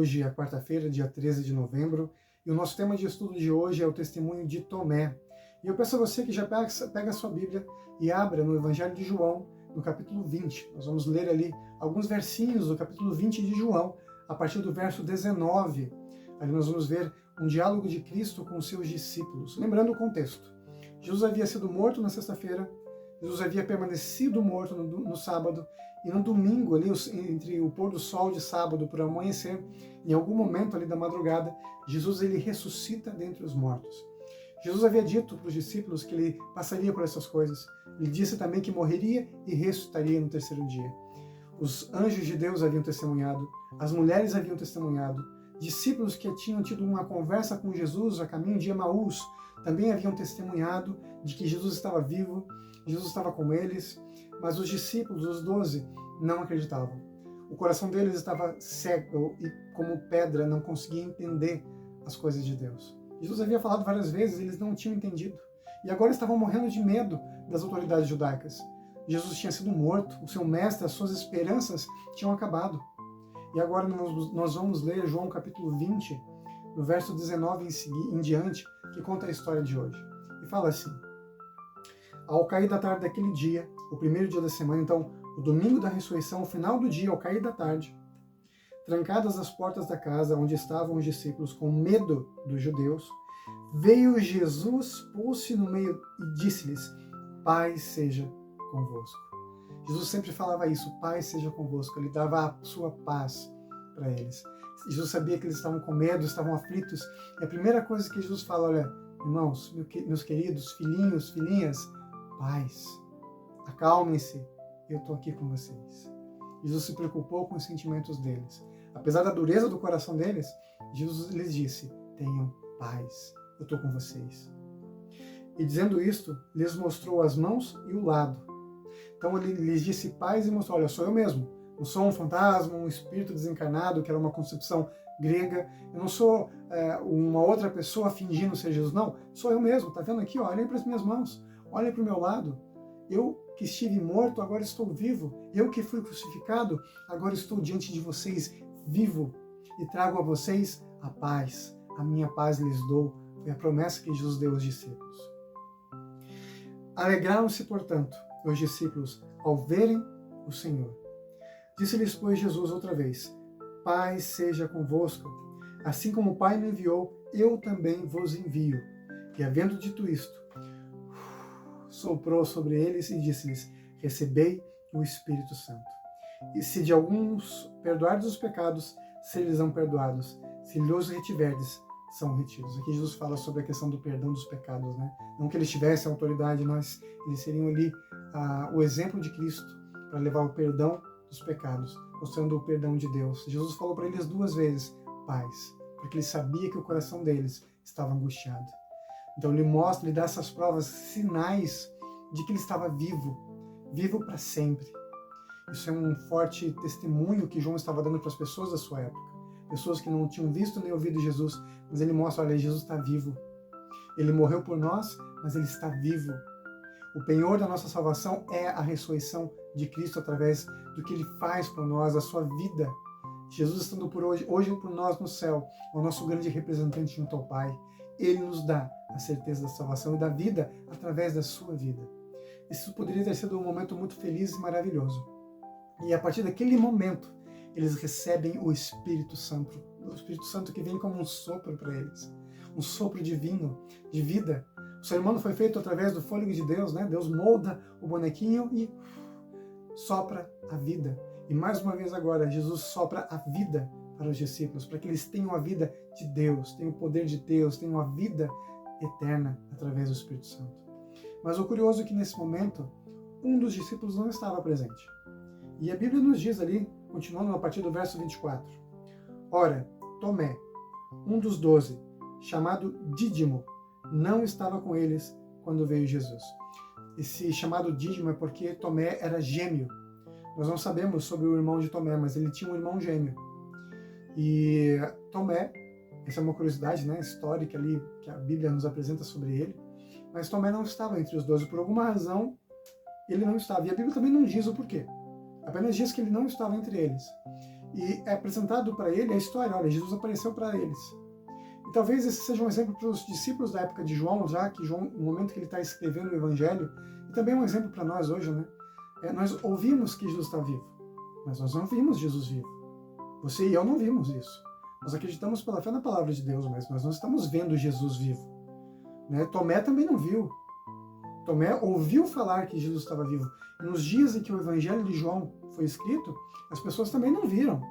Hoje é quarta-feira, dia 13 de novembro, e o nosso tema de estudo de hoje é o testemunho de Tomé. E eu peço a você que já pega a sua Bíblia e abra no Evangelho de João, no capítulo 20. Nós vamos ler ali alguns versinhos do capítulo 20 de João, a partir do verso 19. Ali nós vamos ver um diálogo de Cristo com os seus discípulos. Lembrando o contexto. Jesus havia sido morto na sexta-feira, Jesus havia permanecido morto no sábado, e no domingo, ali, entre o pôr do sol de sábado para o amanhecer, em algum momento ali da madrugada, Jesus ele ressuscita dentre os mortos. Jesus havia dito para os discípulos que ele passaria por essas coisas. Ele disse também que morreria e ressuscitaria no terceiro dia. Os anjos de Deus haviam testemunhado, as mulheres haviam testemunhado, discípulos que tinham tido uma conversa com Jesus a caminho de Emaús também haviam testemunhado de que Jesus estava vivo, Jesus estava com eles, mas os discípulos, os 12, não acreditavam. O coração deles estava cego e como pedra, não conseguia entender as coisas de Deus. Jesus havia falado várias vezes, eles não tinham entendido. E agora estavam morrendo de medo das autoridades judaicas. Jesus tinha sido morto, o seu mestre, as suas esperanças tinham acabado. E agora nós vamos ler João capítulo 20, no verso 19 em diante, que conta a história de hoje. E fala assim: ao cair da tarde daquele dia, o primeiro dia da semana, então, o domingo da ressurreição, o final do dia, ao cair da tarde, trancadas as portas da casa onde estavam os discípulos com medo dos judeus, veio Jesus, pôs-se no meio e disse-lhes: paz seja convosco. Jesus sempre falava isso: paz seja convosco. Ele dava a sua paz para eles. Jesus sabia que eles estavam com medo, estavam aflitos. E a primeira coisa que Jesus fala: olha, irmãos, meus queridos, filhinhos, filhinhas, paz, acalmem-se, eu estou aqui com vocês. Jesus se preocupou com os sentimentos deles. Apesar da dureza do coração deles, Jesus lhes disse: tenham paz, eu estou com vocês. E dizendo isto, lhes mostrou as mãos e o lado. Então ele lhes disse paz e mostrou: olha, sou eu mesmo. Não sou um fantasma, um espírito desencarnado, que era uma concepção grega. Eu não sou uma outra pessoa fingindo ser Jesus. Não, sou eu mesmo. Está vendo aqui? Ó, olhem para as minhas mãos. Olhem para o meu lado. Eu que estive morto, agora estou vivo. Eu que fui crucificado, agora estou diante de vocês vivo. E trago a vocês a paz. A minha paz lhes dou. Foi a promessa que Jesus deu aos discípulos. Alegraram-se, portanto, os discípulos ao verem o Senhor. Disse-lhes, pois, Jesus outra vez: paz seja convosco. Assim como o Pai me enviou, eu também vos envio. E havendo dito isto, soprou sobre eles e disse-lhes: recebei o Espírito Santo. E se de alguns perdoardes os pecados, serão perdoados. Se lhes retiverdes, são retidos. Aqui Jesus fala sobre a questão do perdão dos pecados, né? Não que eles tivessem autoridade, mas eles seriam ali o exemplo de Cristo para levar o perdão dos pecados, mostrando o perdão de Deus. Jesus falou para eles 2 vezes: paz, porque ele sabia que o coração deles estava angustiado. Então ele mostra, ele dá essas provas, sinais de que ele estava vivo, vivo para sempre. Isso é um forte testemunho que João estava dando para as pessoas da sua época, pessoas que não tinham visto nem ouvido Jesus, mas ele mostra: olha, Jesus está vivo. Ele morreu por nós, mas ele está vivo. O penhor da nossa salvação é a ressurreição de Cristo através do que ele faz por nós, a sua vida. Jesus estando hoje por nós no céu, é o nosso grande representante junto ao Pai. Ele nos dá a certeza da salvação e da vida através da sua vida. Isso poderia ter sido um momento muito feliz e maravilhoso. E a partir daquele momento, eles recebem o Espírito Santo que vem como um sopro para eles, um sopro divino, de vida. O ser humano foi feito através do fôlego de Deus, né? Deus molda o bonequinho e sopra a vida. E mais uma vez agora, Jesus sopra a vida para os discípulos, para que eles tenham a vida de Deus, tenham o poder de Deus, tenham a vida eterna através do Espírito Santo. Mas o curioso é que nesse momento, um dos discípulos não estava presente. E a Bíblia nos diz ali, continuando a partir do verso 24, ora, Tomé, um dos 12, chamado Dídimo, não estava com eles quando veio Jesus. Esse chamado Dídimo é porque Tomé era gêmeo. Nós não sabemos sobre o irmão de Tomé, mas ele tinha um irmão gêmeo. E Tomé, essa é uma curiosidade, né, histórica ali, que a Bíblia nos apresenta sobre ele, mas Tomé não estava entre os 12. Por alguma razão, ele não estava. E a Bíblia também não diz o porquê. Apenas diz que ele não estava entre eles. E é apresentado para ele a história, olha, Jesus apareceu para eles. E talvez esse seja um exemplo para os discípulos da época de João, já que João, no momento que ele está escrevendo o Evangelho, e também um exemplo para nós hoje, né? Nós ouvimos que Jesus está vivo, mas nós não vimos Jesus vivo. Você e eu não vimos isso. Nós acreditamos pela fé na palavra de Deus, mas nós não estamos vendo Jesus vivo. Né? Tomé também não viu. Tomé ouviu falar que Jesus estava vivo. E nos dias em que o Evangelho de João foi escrito, as pessoas também não viram.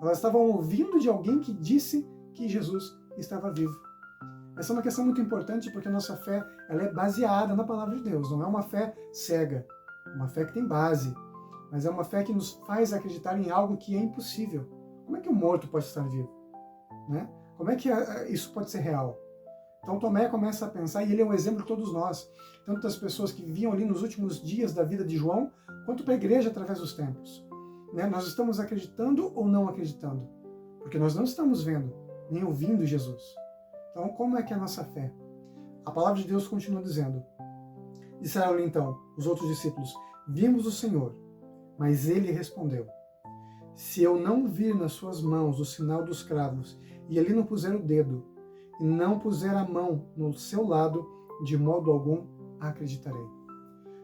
Elas estavam ouvindo de alguém que disse que Jesus estava vivo. Essa é uma questão muito importante porque a nossa fé ela é baseada na palavra de Deus. Não é uma fé cega, é uma fé que tem base, mas é uma fé que nos faz acreditar em algo que é impossível. Como é que um morto pode estar vivo? Né? Como é que isso pode ser real? Então Tomé começa a pensar, e ele é um exemplo de todos nós, tanto das pessoas que viviam ali nos últimos dias da vida de João, quanto para a igreja através dos tempos. Né? Nós estamos acreditando ou não acreditando? Porque nós não estamos vendo, nem ouvindo Jesus. Então, como é que é a nossa fé? A palavra de Deus continua dizendo, disseram-lhe então os outros discípulos, vimos o Senhor, mas ele respondeu, se eu não vir nas suas mãos o sinal dos cravos, e ali não puser o dedo, e não puser a mão no seu lado, de modo algum acreditarei.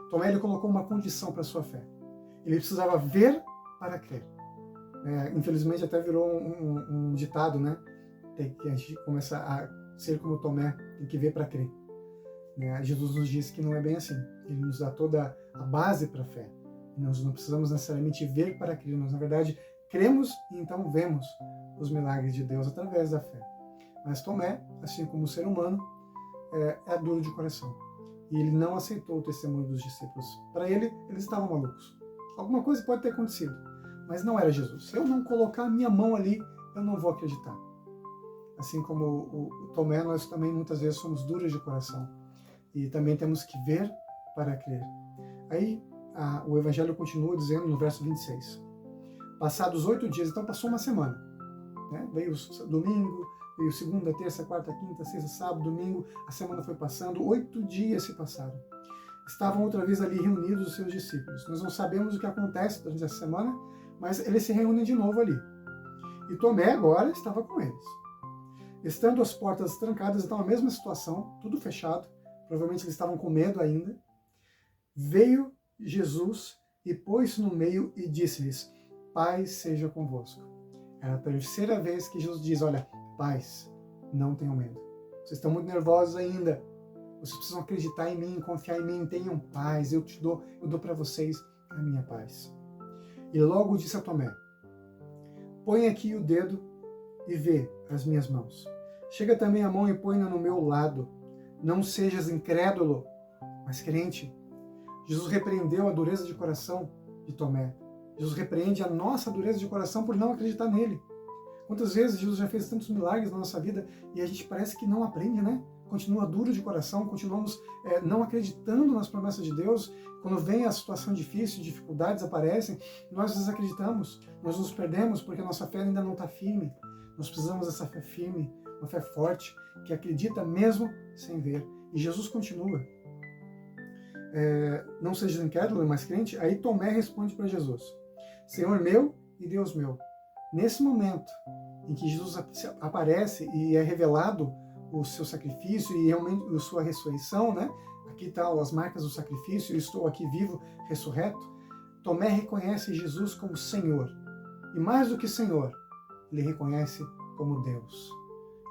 Tomé ele colocou uma condição para a sua fé. Ele precisava ver para crer. Infelizmente até virou um ditado, né? Que a gente começa a ser como Tomé, tem que ver para crer. Jesus nos diz que não é bem assim. Ele nos dá toda a base para a fé. Nós não precisamos necessariamente ver para crer. Nós, na verdade, cremos e então vemos os milagres de Deus através da fé. Mas Tomé, assim como o ser humano, é duro de coração. E ele não aceitou o testemunho dos discípulos. Para ele, eles estavam malucos. Alguma coisa pode ter acontecido, mas não era Jesus. Se eu não colocar a minha mão ali, eu não vou acreditar. Assim como o Tomé, nós também muitas vezes somos duros de coração. E também temos que ver para crer. Aí o Evangelho continua dizendo no verso 26. Passados 8 dias, então passou uma semana. Né? Veio o domingo, veio segunda, terça, quarta, quinta, sexta, sábado, domingo, a semana foi passando, 8 dias se passaram. Estavam outra vez ali reunidos os seus discípulos. Nós não sabemos o que acontece durante essa semana, mas eles se reúnem de novo ali. E Tomé agora estava com eles. Estando as portas trancadas, então a mesma situação, tudo fechado, provavelmente eles estavam com medo ainda, veio Jesus e pôs-se no meio e disse-lhes, paz seja convosco. Era a terceira vez que Jesus diz, olha, paz, não tenham medo. Vocês estão muito nervosos ainda. Vocês precisam acreditar em mim, confiar em mim, tenham paz. Eu dou para vocês a minha paz. E logo disse a Tomé, põe aqui o dedo e vê as minhas mãos. Chega também a mão e põe-na no meu lado. Não sejas incrédulo, mas crente. Jesus repreendeu a dureza de coração de Tomé. Jesus repreende a nossa dureza de coração por não acreditar nele. Quantas vezes Jesus já fez tantos milagres na nossa vida e a gente parece que não aprende, né? Continua duro de coração, continuamos não acreditando nas promessas de Deus. Quando vem a situação difícil, dificuldades aparecem, nós desacreditamos, nós nos perdemos porque a nossa fé ainda não está firme. Nós precisamos dessa fé firme, uma fé forte, que acredita mesmo sem ver. E Jesus continua. Não seja incrédulo, mas crente. Aí Tomé responde para Jesus, Senhor meu e Deus meu. Nesse momento em que Jesus aparece e é revelado o seu sacrifício e realmente a sua ressurreição, né? Aqui estão as marcas do sacrifício, eu estou aqui vivo, ressurreto. Tomé reconhece Jesus como Senhor. E mais do que Senhor, ele reconhece como Deus.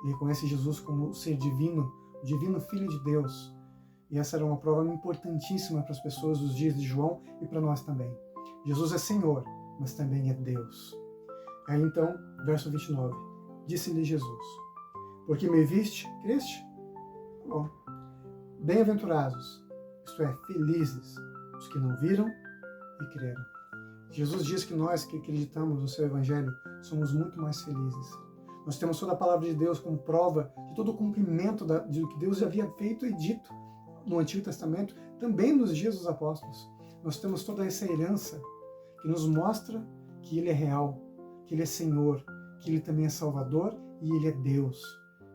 Ele reconhece Jesus como o ser divino, o divino Filho de Deus. E essa era uma prova importantíssima para as pessoas dos dias de João e para nós também. Jesus é Senhor, mas também é Deus. Aí então, verso 29, disse-lhe Jesus, porque me viste, creste? Bom, bem-aventurados, isto é, felizes, os que não viram e creram. Jesus diz que nós que acreditamos no seu Evangelho somos muito mais felizes. Nós temos toda a palavra de Deus como prova de todo o cumprimento do que Deus já havia feito e dito no Antigo Testamento, também nos dias dos apóstolos. Nós temos toda essa herança que nos mostra que Ele é real, que Ele é Senhor, que Ele também é Salvador e Ele é Deus.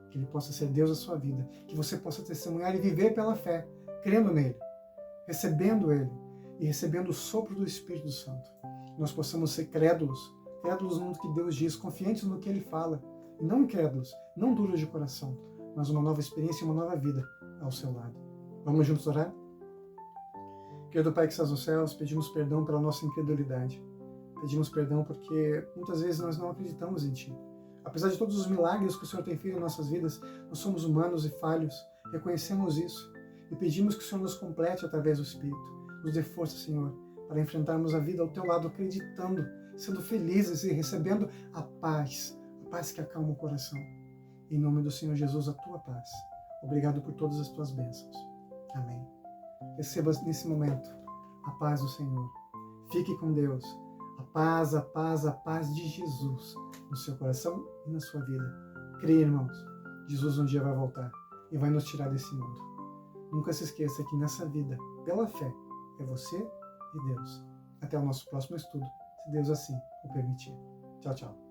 Que Ele possa ser Deus da sua vida, que você possa testemunhar e viver pela fé, crendo nele, recebendo Ele e recebendo o sopro do Espírito Santo. Nós possamos ser crédulos, crédulos no que Deus diz, confiantes no que Ele fala, e não incrédulos, não duros de coração, mas uma nova experiência e uma nova vida ao seu lado. Vamos juntos orar? Querido Pai que estás nos céus, pedimos perdão pela nossa incredulidade. Pedimos perdão porque muitas vezes nós não acreditamos em Ti. Apesar de todos os milagres que o Senhor tem feito em nossas vidas, nós somos humanos e falhos, reconhecemos isso e pedimos que o Senhor nos complete através do Espírito. Nos dê força, Senhor, para enfrentarmos a vida ao Teu lado, acreditando, sendo felizes e recebendo a paz que acalma o coração. Em nome do Senhor Jesus, a Tua paz. Obrigado por todas as Tuas bênçãos. Amém. Receba nesse momento a paz do Senhor. Fique com Deus. A paz, a paz, a paz de Jesus no seu coração e na sua vida. Creia, irmãos, Jesus um dia vai voltar e vai nos tirar desse mundo. Nunca se esqueça que nessa vida, pela fé, é você e Deus. Até o nosso próximo estudo, se Deus assim o permitir. Tchau, tchau.